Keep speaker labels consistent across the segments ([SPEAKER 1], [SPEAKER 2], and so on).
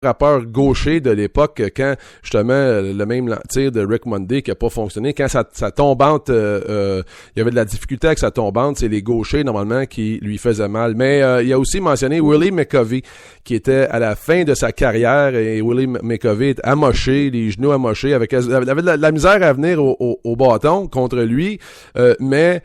[SPEAKER 1] frappeur gaucher de l'époque, quand justement le même tir de Rick Monday qui a pas fonctionné, quand sa tombante, il y avait de la difficulté avec sa tombante, c'est les gauchers normalement qui lui faisaient mal. Mais il a aussi mentionné Willie McCovey qui était à la fin de sa carrière, et Willie McCovey est amoché, les genoux amochés, avait de la misère à venir au bâton contre lui, mais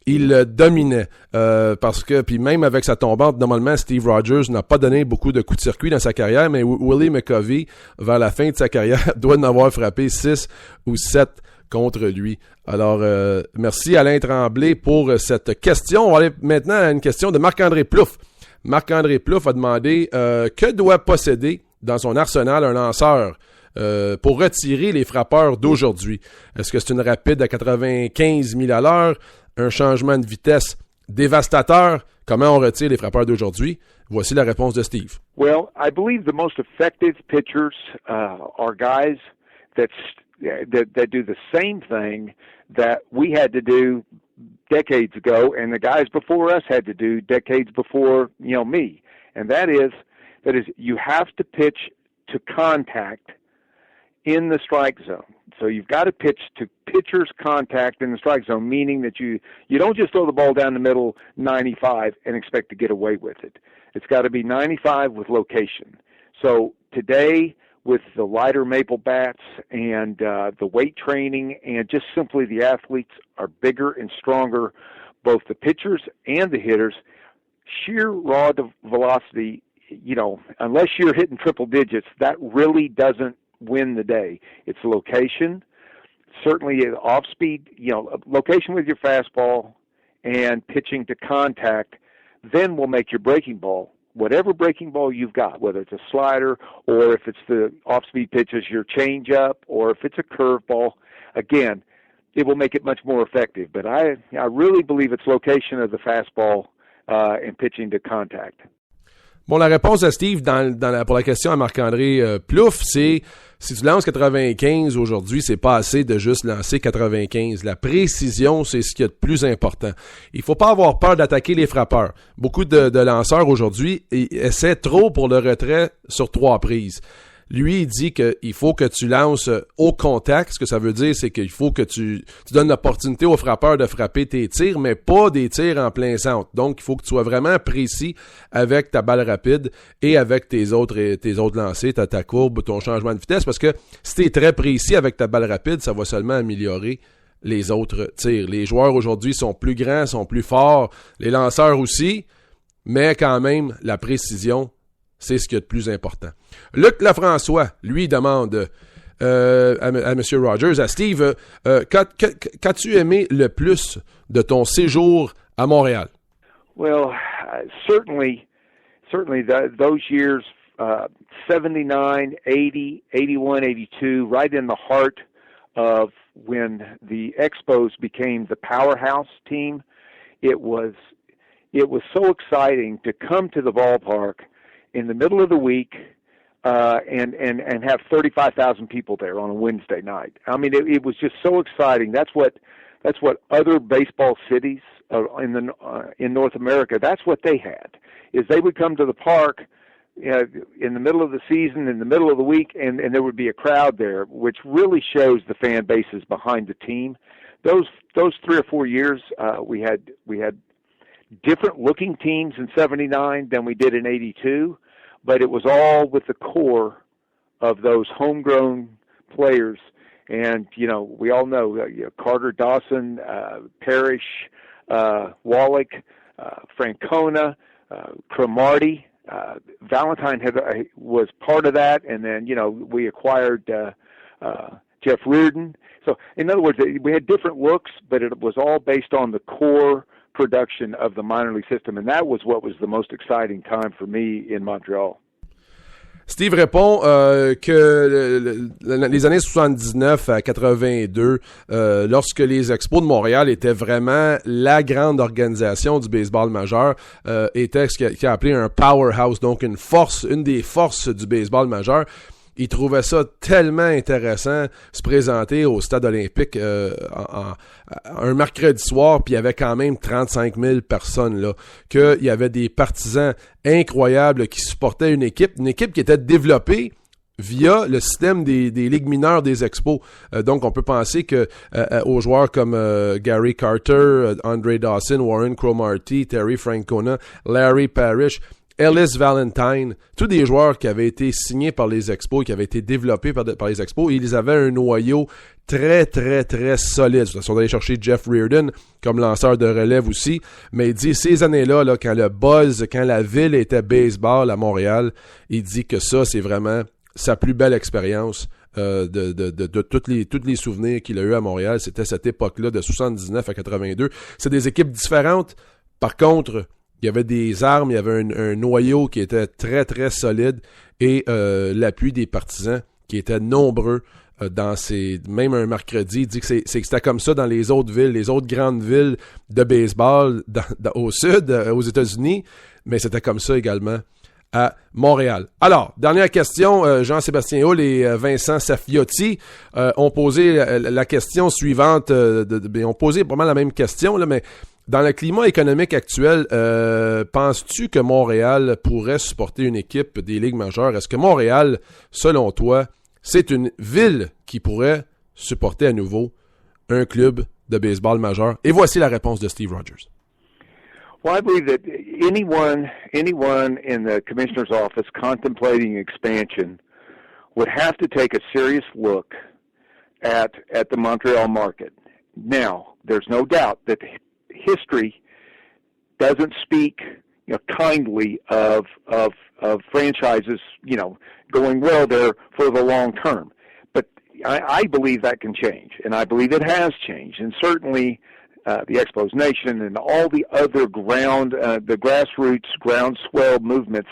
[SPEAKER 1] il le dominait, parce que, puis même avec sa tombante, normalement, Steve Rogers n'a pas donné beaucoup de coups de circuit dans sa carrière, mais Willie McCovey, vers la fin de sa carrière, doit en avoir frappé 6 ou 7 contre lui. Alors, merci Alain Tremblay pour cette question. On va aller maintenant à une question de Marc-André Plouffe. Marc-André Plouffe a demandé que doit posséder dans son arsenal un lanceur pour retirer les frappeurs d'aujourd'hui. Est-ce que c'est une rapide à 95 000 à l'heure? Un changement de vitesse dévastateur? Comment on retire les frappeurs d'aujourd'hui? Voici la réponse de Steve.
[SPEAKER 2] Well, I believe the most effective pitchers are guys that do the same thing that we had to do decades ago, and the guys before us had to do decades before, me. And that is you have to pitch to contact in the strike zone. So you've got to pitch to pitcher's contact in the strike zone, meaning that you don't just throw the ball down the middle 95 and expect to get away with it. It's got to be 95 with location. So today, with the lighter maple bats and the weight training and just simply the athletes are bigger and stronger, both the pitchers and the hitters, sheer raw velocity, unless you're hitting triple digits, that really doesn't win the day. It's location, certainly off speed, location with your fastball and pitching to contact, then will make your breaking ball. Whatever breaking ball you've got, whether it's a slider or if it's the off speed pitches, your changeup, or if it's a curveball, again, it will make it much more effective. But I really believe it's location of the fastball and pitching to contact.
[SPEAKER 1] Bon, la réponse à Steve pour la question à Marc-André Plouffe, c'est si tu lances 95 aujourd'hui, c'est pas assez de juste lancer 95. La précision, c'est ce qu'il y a de plus important. Il faut pas avoir peur d'attaquer les frappeurs. Beaucoup de lanceurs aujourd'hui essaient trop pour le retrait sur 3 prises. Lui, il dit qu'il faut que tu lances au contact. Ce que ça veut dire, c'est qu'il faut que tu donnes l'opportunité aux frappeurs de frapper tes tirs, mais pas des tirs en plein centre. Donc, il faut que tu sois vraiment précis avec ta balle rapide et avec tes autres lancers, ta courbe, ton changement de vitesse, parce que si tu es très précis avec ta balle rapide, ça va seulement améliorer les autres tirs. Les joueurs aujourd'hui sont plus grands, sont plus forts, les lanceurs aussi, mais quand même, la précision, c'est ce qu'il y a de plus important. Luc Lafrançois, lui, demande à M. Rogers, à Steve, qu'as-tu aimé le plus de ton séjour à Montréal?
[SPEAKER 2] Well, certainly those years, 79, 80, 81, 82, right in the heart of when the Expos became the powerhouse team. It was so exciting to come to the ballpark in the middle of the week, and have 35,000 people there on a Wednesday night. I mean, it was just so exciting. That's what other baseball cities in North America. That's what they had. Is they would come to the park in the middle of the season, in the middle of the week, and there would be a crowd there, which really shows the fan bases behind the team. Those 3 or 4 years, we had different looking teams in 79 than we did in 82, but it was all with the core of those homegrown players. And, we all know Carter Dawson, Parrish, Wallach, Francona, Cromartie, Valentine was part of that. And then, we acquired Jeff Reardon. So in other words, we had different looks, but it was all based on the core production of the minor league system, and that was what was the most exciting time for me in Montreal.
[SPEAKER 1] Steve répond que les années 79 à 82, lorsque les Expos de Montréal étaient vraiment la grande organisation du baseball majeur, était ce qu'il a appelé un powerhouse, donc une des forces du baseball majeur. il trouvait ça tellement intéressant se présenter au stade olympique un mercredi soir, puis il y avait quand même 35 000 personnes là, qu'il y avait des partisans incroyables qui supportaient une équipe qui était développée via le système des ligues mineures des expos. Donc, on peut penser que aux joueurs comme Gary Carter, Andre Dawson, Warren Cromartie, Terry Francona, Larry Parrish, Ellis Valentine, tous des joueurs qui avaient été signés par les expos, qui avaient été développés par les expos, et ils avaient un noyau très, très, très solide. Ils sont allés chercher Jeff Reardon comme lanceur de relève aussi, mais il dit, ces années-là, là, quand le buzz, quand la ville était baseball à Montréal, il dit que ça, c'est vraiment sa plus belle expérience de tous les souvenirs qu'il a eu à Montréal. C'était cette époque-là, de 79 à 82. C'est des équipes différentes. Par contre, il y avait des armes, il y avait un noyau qui était très, très solide et l'appui des partisans qui étaient nombreux même un mercredi. Il dit que c'était comme ça dans les autres villes, les autres grandes villes de baseball au sud, aux États-Unis, mais c'était comme ça également à Montréal. Alors, dernière question, Jean-Sébastien Houle et Vincent Safiotti ont posé la question suivante, ont posé vraiment la même question, là, mais dans le climat économique actuel, penses-tu que Montréal pourrait supporter une équipe des ligues majeures? Est-ce que Montréal, selon toi, c'est une ville qui pourrait supporter à nouveau un club de baseball majeur? Et voici la réponse de Steve Rogers.
[SPEAKER 2] Well, I believe that anyone in the commissioner's office contemplating expansion would have to take a serious look at the Montreal market. Now, there's no doubt that history doesn't speak, kindly of franchises, going well there for the long term. But I believe that can change, and I believe it has changed, and certainly the Expos Nation and all the other the grassroots groundswell movements,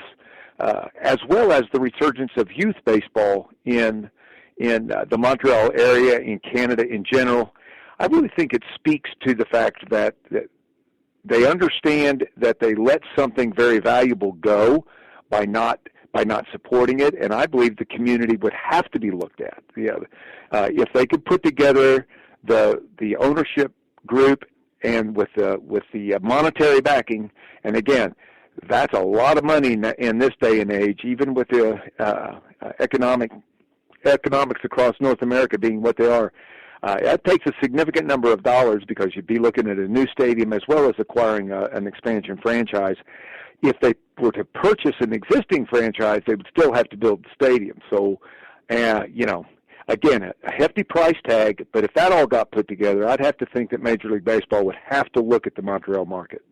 [SPEAKER 2] as well as the resurgence of youth baseball in the Montreal area, in Canada in general. I really think it speaks to the fact that they understand that they let something very valuable go by not supporting it, and I believe the community would have to be looked at. If they could put together the ownership group and with the monetary backing, and again, that's a lot of money in this day and age, even with the economics across North America being what they are. That takes a significant number of dollars because you'd be looking at a new stadium as well as acquiring an expansion franchise. If they were to purchase an existing franchise, they would still have to build the stadium. So, again, a hefty price tag, but if that all got put together, I'd have to think that Major League Baseball would have to look at the Montreal market.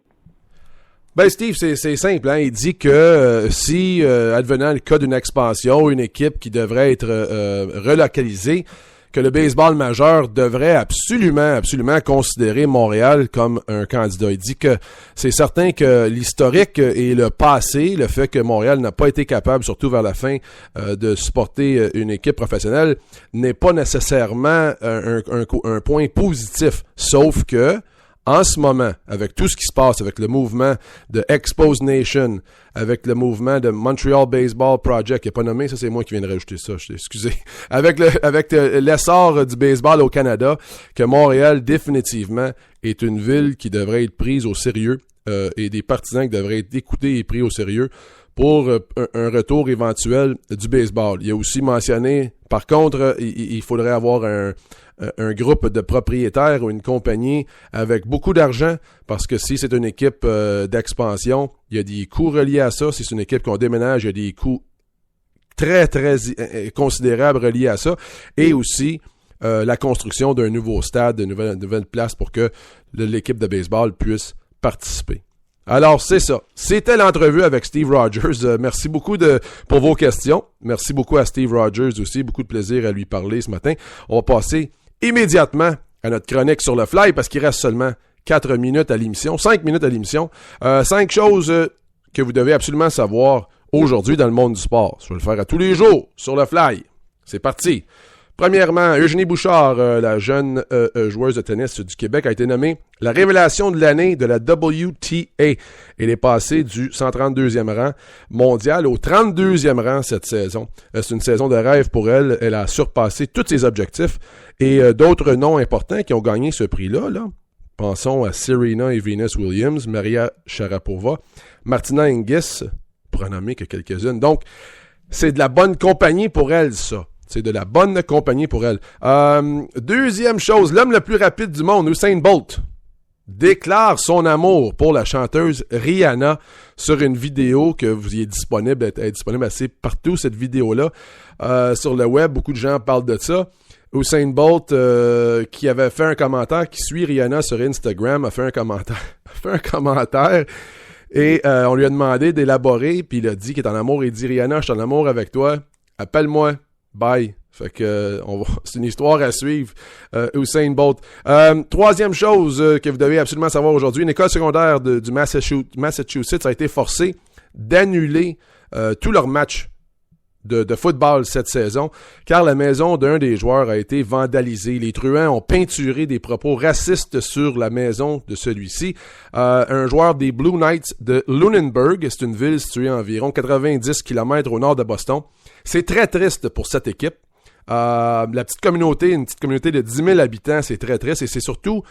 [SPEAKER 1] Ben Steve, c'est simple, hein? Il dit que si, advenant le cas d'une expansion, une équipe qui devrait être relocalisée, que le baseball majeur devrait absolument considérer Montréal comme un candidat. Il dit que c'est certain que l'historique et le passé, le fait que Montréal n'a pas été capable, surtout vers la fin, de supporter une équipe professionnelle, n'est pas nécessairement un point positif. Sauf que, en ce moment, avec tout ce qui se passe, avec le mouvement de Expos Nation, avec le mouvement de Montreal Baseball Project, qui n'est pas nommé, ça c'est moi qui viens de rajouter ça, excusez, avec l'essor du baseball au Canada, que Montréal définitivement est une ville qui devrait être prise au sérieux et des partisans qui devraient être écoutés et pris au sérieux pour un retour éventuel du baseball. Il a aussi mentionné, par contre, il faudrait avoir un groupe de propriétaires ou une compagnie avec beaucoup d'argent, parce que si c'est une équipe d'expansion, il y a des coûts reliés à ça. Si c'est une équipe qu'on déménage, il y a des coûts très, très considérables reliés à ça. Et aussi la construction d'un nouveau stade, de nouvelles places pour que l'équipe de baseball puisse participer. Alors, c'est ça. C'était l'entrevue avec Steve Rogers. Merci beaucoup pour vos questions. Merci beaucoup à Steve Rogers aussi. Beaucoup de plaisir à lui parler ce matin. On va passer immédiatement à notre chronique sur le fly parce qu'il reste seulement 4 minutes à l'émission, 5 minutes à l'émission. 5 choses que vous devez absolument savoir aujourd'hui dans le monde du sport. Je vais le faire à tous les jours sur le fly. C'est parti. Premièrement, Eugénie Bouchard, la jeune joueuse de tennis du Québec, a été nommée la révélation de l'année de la WTA. Elle est passée du 132e rang mondial au 32e rang cette saison. C'est une saison de rêve pour elle. Elle a surpassé tous ses objectifs. Et d'autres noms importants qui ont gagné ce prix-là, là. Pensons à Serena et Venus Williams, Maria Sharapova, Martina Hingis, pour en nommer que quelques-unes. Donc, c'est de la bonne compagnie pour elle, ça. C'est de la bonne compagnie pour elle. Deuxième chose, l'homme le plus rapide du monde, Usain Bolt, déclare son amour pour la chanteuse Rihanna sur une vidéo que vous y est disponible, elle est disponible assez partout, cette vidéo-là. Sur le web, beaucoup de gens parlent de ça. Usain Bolt, qui avait fait un commentaire, qui suit Rihanna sur Instagram, a fait un commentaire. Et on lui a demandé d'élaborer, puis il a dit qu'il est en amour. Il dit, Rihanna, je suis en amour avec toi. Appelle-moi. Bye. Fait que c'est une histoire à suivre. Usain Bolt. Troisième chose que vous devez absolument savoir aujourd'hui, une école secondaire du Massachusetts a été forcée d'annuler tous leurs matchs de football cette saison, car la maison d'un des joueurs a été vandalisée. Les truands ont peinturé des propos racistes sur la maison de celui-ci. Un joueur des Blue Knights de Lunenburg, c'est une ville située à environ 90 km au nord de Boston. C'est très triste pour cette équipe. La petite communauté, une petite communauté de 10 000 habitants, c'est très triste, et c'est surtout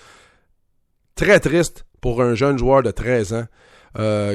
[SPEAKER 1] très triste pour un jeune joueur de 13 ans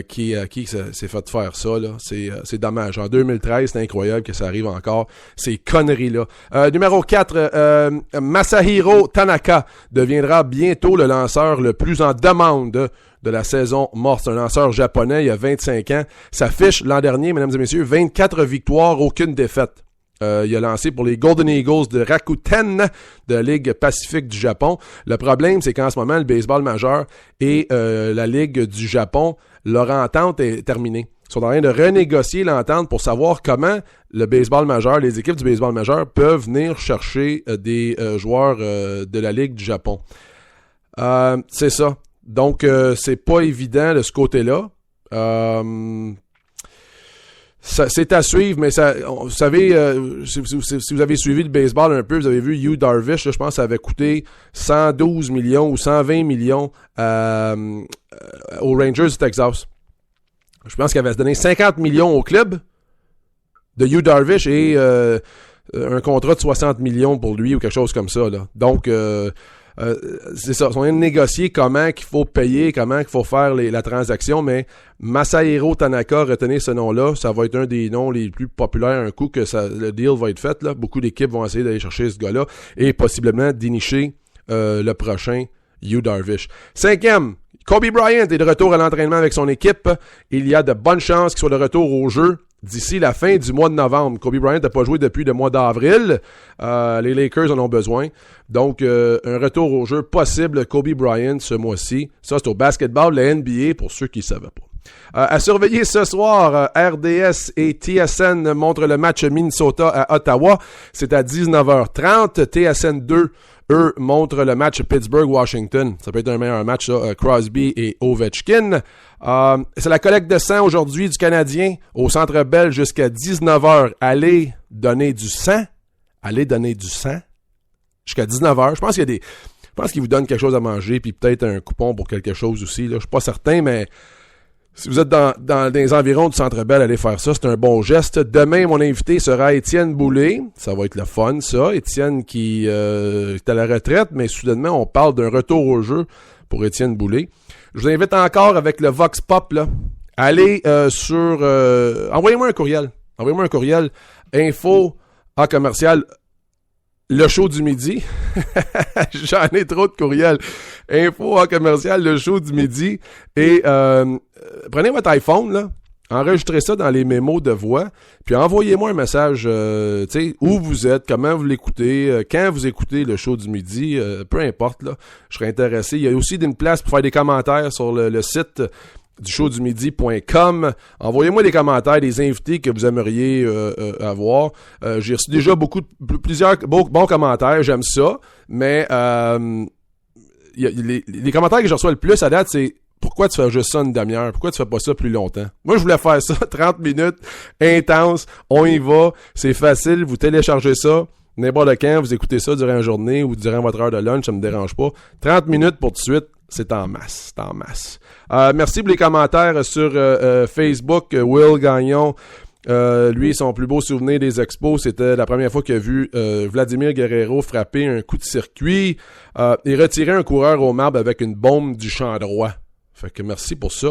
[SPEAKER 1] qui s'est fait faire ça, là. C'est dommage. En 2013, c'est incroyable que ça arrive encore, ces conneries-là. Numéro 4, Masahiro Tanaka deviendra bientôt le lanceur le plus en demande de la saison morte. C'est un lanceur japonais, il a 25 ans. Sa fiche l'an dernier, mesdames et messieurs, 24 victoires, aucune défaite. Il a lancé pour les Golden Eagles de Rakuten de la Ligue Pacifique du Japon. Le problème, c'est qu'en ce moment, le baseball majeur et la Ligue du Japon, leur entente est terminée. Ils sont en train de renégocier l'entente pour savoir comment le baseball majeur, les équipes du baseball majeur peuvent venir chercher des joueurs de la Ligue du Japon. C'est ça. Donc, c'est pas évident de ce côté-là. C'est à suivre, mais ça, vous savez, si vous avez suivi le baseball un peu, vous avez vu Yu Darvish, là, je pense que ça avait coûté 112 millions ou 120 millions aux Rangers du Texas. Je pense qu'il avait donné 50 millions au club de Yu Darvish et un contrat de 60 millions pour lui ou quelque chose comme ça, là. Donc, c'est ça, on vient de négocier comment qu'il faut payer, comment qu'il faut faire la transaction, mais Masahiro Tanaka, retenez ce nom-là, ça va être un des noms les plus populaires un coup que le deal va être fait, là. Beaucoup d'équipes vont essayer d'aller chercher ce gars-là et possiblement dénicher le prochain Yu Darvish. Cinquième, Kobe Bryant est de retour à l'entraînement avec son équipe. Il y a de bonnes chances qu'il soit de retour au jeu d'ici la fin du mois de novembre. Kobe Bryant n'a pas joué depuis le mois d'avril. Les Lakers en ont besoin. Donc, un retour au jeu possible, Kobe Bryant, ce mois-ci. Ça, c'est au basketball, la NBA, pour ceux qui ne savaient pas. À surveiller ce soir, RDS et TSN montrent le match Minnesota à Ottawa. C'est à 19h30. TSN 2, eux, montrent le match Pittsburgh-Washington. Ça peut être un meilleur match, ça. Crosby et Ovechkin. C'est la collecte de sang aujourd'hui du Canadien au Centre Bell jusqu'à 19h. Allez donner du sang. Allez donner du sang. Jusqu'à 19h. Je pense qu'ils vous donnent quelque chose à manger puis peut-être un coupon pour quelque chose aussi, là. Je suis pas certain, mais si vous êtes dans les environs du Centre Bell, allez faire ça. C'est un bon geste. Demain, mon invité sera Étienne Boulay. Ça va être le fun, ça. Étienne qui est à la retraite, mais soudainement, on parle d'un retour au jeu pour Étienne Boulay. Je vous invite encore avec le Vox Pop, là. Allez sur... envoyez-moi un courriel. Envoyez-moi un courriel. Info en commercial... Le show du midi. J'en ai trop de courriels. Info en commercial, le show du midi. Et prenez votre iPhone, là. Enregistrez ça dans les mémos de voix. Puis envoyez-moi un message, tu sais, où vous êtes, comment vous l'écoutez, quand vous écoutez le show du midi, peu importe, là. Je serais intéressé. Il y a aussi une place pour faire des commentaires sur le site du showdumidi.com. Envoyez-moi des commentaires des invités que vous aimeriez avoir. J'ai reçu déjà plusieurs bons commentaires, j'aime ça, mais les commentaires que je reçois le plus à date, c'est pourquoi tu fais juste ça une demi-heure? Pourquoi tu fais pas ça plus longtemps? Moi, je voulais faire ça 30 minutes, intense, on y va, c'est facile, vous téléchargez ça. N'importe quand, vous écoutez ça durant la journée ou durant votre heure de lunch, ça me dérange pas. 30 minutes pour tout de suite, c'est en masse. C'est en masse. Merci pour les commentaires sur Facebook. Will Gagnon, lui, son plus beau souvenir des expos, c'était la première fois qu'il a vu Vladimir Guerrero frapper un coup de circuit et retirer un coureur au marbre avec une bombe du champ droit. Fait que merci pour ça.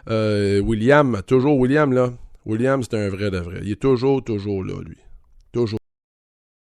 [SPEAKER 1] William, toujours William, là. William, c'est un vrai de vrai. Il est toujours là, lui. Toujours.